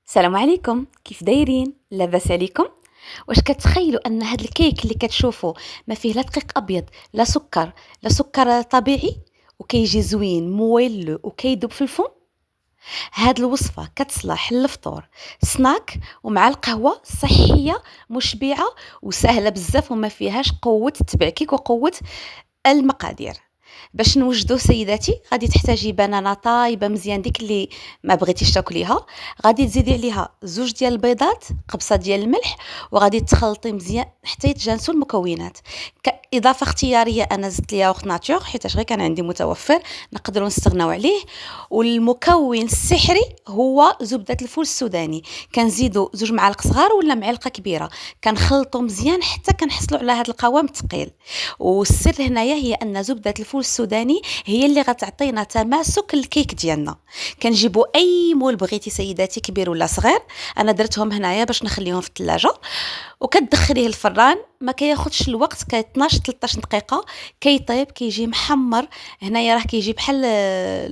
السلام عليكم، كيف دايرين؟ لاباس عليكم؟ واش كتخيلوا ان هذا الكيك اللي كتشوفوا ما فيه لا دقيق ابيض لا سكر طبيعي، وكيجي زوين مويل وكيذوب في الفم؟ هاد الوصفه كتصلح للفطور، سناك، ومع القهوه صحيه مشبعه وسهله بزاف وما فيهاش قوه التبعكيك وقوه المقادير. باش نوجدو سيداتي غادي تحتاجي بنانه طايبه مزيان، ديك اللي ما بغيتيش تاكليها. غادي تزيدي عليها زوج ديال البيضات، قبصه ديال الملح، وغادي تخلطي مزيان حتى يتجانسوا المكونات. اضافه اختياريه، انا زدت ليها وقت ناتور حيت غير كان عندي متوفر نقدروا نستغناو عليه. والمكون السحري هو زبده الفول السوداني، كنزيدوا زوج معالق صغار ولا معلقه كبيره، كنخلطوا مزيان حتى كنحصلوا على هذا القوام الثقيل. والسر هنايا هي ان زبده الفول السوداني هي اللي غتعطينا تماسك الكيك ديالنا. كنجيبوا اي مول بغيتي سيداتي، كبير ولا صغير. انا درتهم هنايا باش نخليهم في الثلاجه، وكتدخليه الفران. ما كياخذش الوقت، 12 13 دقيقه كيطيب، كيجي محمر. هنايا راه كيجي بحال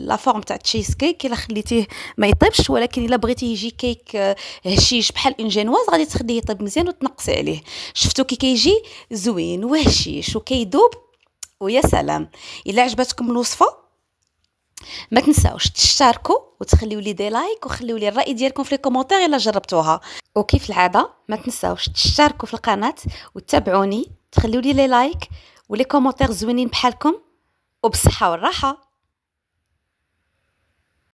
لا فورم تاع تشيز كيك الا خليتيه ما يطيبش، ولكن الا بغيتي يجي كيك هشيش بحال اون جينواز غادي تخليه يطيب مزيان وتنقصي عليه. شفتوا كي كيجي زوين وهشيش وكيذوب، ويا سلام. الا عجبتكم الوصفه ما تنساوش تشتركوا وتخليوا لي دي لايك، وخليوا لي الراي ديالكم في لي كومونتير الا جربتوها. وكيف العاده ما تنساوش تشتركوا في القناه وتتابعوني، تخليوا لي لايك ولي كومونتير زوينين بحالكم، وبالصحه والراحه.